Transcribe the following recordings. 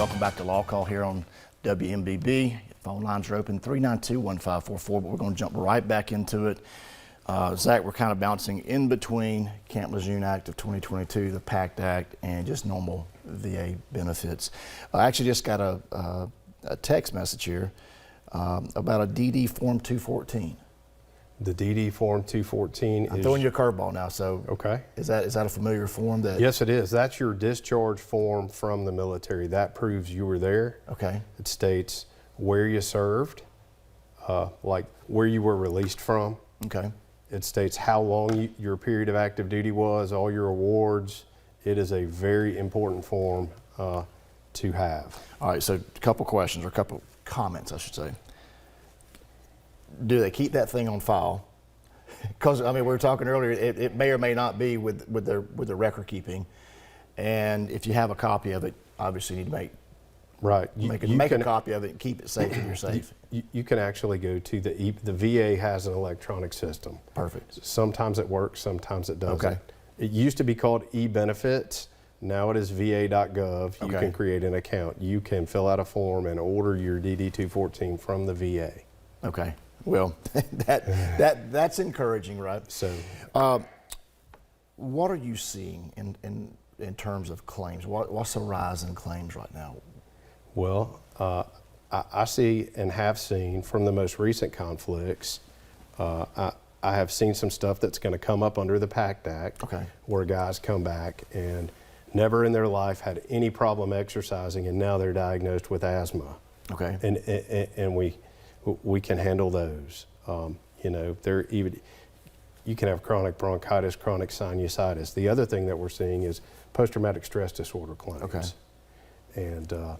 Welcome back to LawCall here on WMBB. Phone lines are open 392-1544, but we're going to jump right back into it. Zach, we're kind of bouncing in between Camp Lejeune Act of 2022, the PACT Act, and just normal VA benefits. I actually just got a text message here about a DD Form 214. The DD Form 214 I'm throwing you a curveball now, so okay. Is that a familiar form? Yes, it is. That's your discharge form from the military. That proves you were there. Okay. It states where you served, like where you were released from. Okay. It states how long your period of active duty was, all your awards. It is a very important form to have. All right, so a couple questions, or a couple comments, I should say. Do they keep that thing on file? Because I mean, we were talking earlier, it may or may not be with the record keeping, and if you have a copy of it, obviously you need to make a copy of it and keep it safe if you're safe. You can actually go to the VA has an electronic system. Perfect. Sometimes it works, sometimes it doesn't. Okay. It used to be called eBenefits. Now it is va.gov. You Okay. can create an account. You can fill out a form and order your DD 214 from the VA. Okay. Well, that's encouraging, right? So, what are you seeing in terms of claims? What's the rise in claims right now? well, I see and have seen from the most recent conflicts, I have seen some stuff that's going to come up under the PACT Act, Okay. where guys come back and never in their life had any problem exercising, and now they're diagnosed with asthma. Okay. And we can handle those. You know, you can have chronic bronchitis, chronic sinusitis. The other thing that we're seeing is post-traumatic stress disorder claims. Okay. And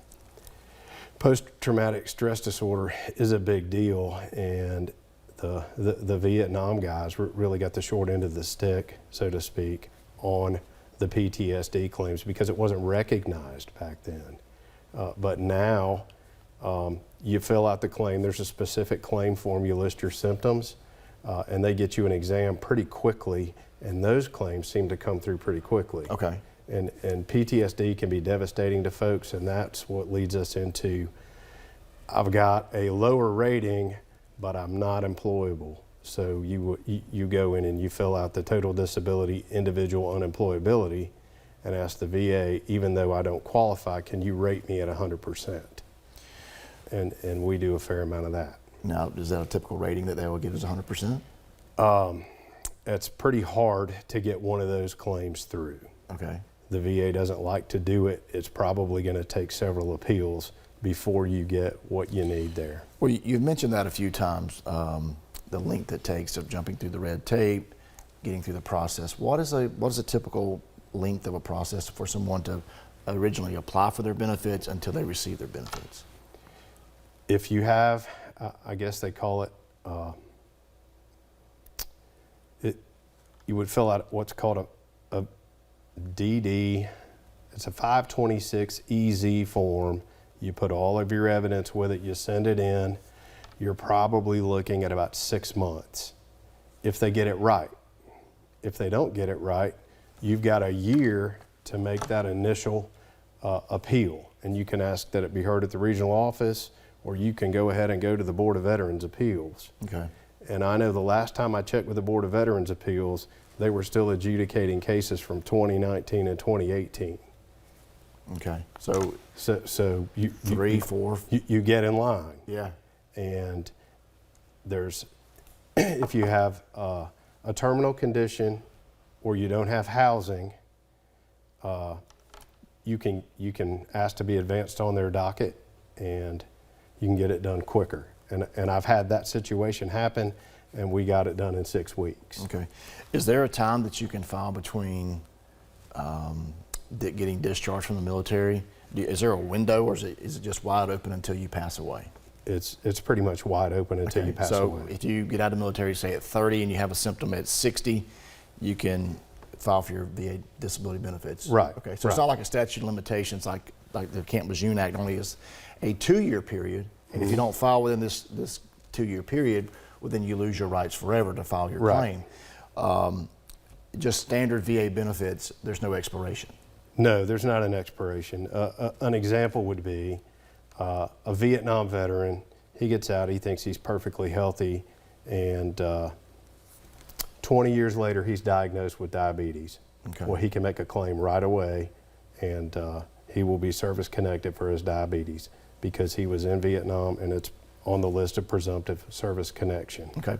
post-traumatic stress disorder is a big deal, and the Vietnam guys really got the short end of the stick, so to speak, on the PTSD claims because it wasn't recognized back then. But now, you fill out the claim, there's a specific claim form, you list your symptoms, and they get you an exam pretty quickly, and those claims seem to come through pretty quickly. Okay. And PTSD can be devastating to folks, and that's what leads us into, I've got a lower rating, but I'm not employable. So you go in and you fill out the total disability, individual unemployability, and ask the VA, even though I don't qualify, can you rate me at 100%? And we do a fair amount of that. Now, is that a typical rating that they will give as 100%? It's pretty hard to get one of those claims through. Okay. The VA doesn't like to do it. It's probably going to take several appeals before you get what you need there. Well, you've mentioned that a few times, the length it takes of jumping through the red tape, getting through the process. What is a typical length of a process for someone to originally apply for their benefits until they receive their benefits? If you have, I guess they call it, you would fill out what's called a DD. It's a 526 EZ form. You put all of your evidence with it, you send it in. You're probably looking at about 6 months if they get it right. If they don't get it right, you've got a year to make that initial appeal, and you can ask that it be heard at the regional office, or you can go ahead and go to the Board of Veterans Appeals. Okay. And I know the last time I checked with the Board of Veterans Appeals, they were still adjudicating cases from 2019 and 2018. Okay. So you 3, 4. You get in line. Yeah. And there's, if you have a terminal condition or you don't have housing, you can ask to be advanced on their docket, and you can get it done quicker. And I've had that situation happen, and we got it done in 6 weeks. Okay. Is there a time that you can file between getting discharged from the military? Is there a window, or is it just wide open until you pass away? It's pretty much wide open until you pass away. So if you get out of the military, say at 30, and you have a symptom at 60, you can file for your VA disability benefits. Right. Okay. So it's not like a statute of limitations like the Camp Lejeune Act only is a 2-year period. And if you don't file within this 2-year period, well, then you lose your rights forever to file your claim. Just standard VA benefits, there's no expiration. No, there's not an expiration. An example would be a Vietnam veteran. He gets out, he thinks he's perfectly healthy, and 20 years later, he's diagnosed with diabetes. Okay. Well, he can make a claim right away, and he will be service connected for his diabetes because he was in Vietnam and it's on the list of presumptive service connection. Okay.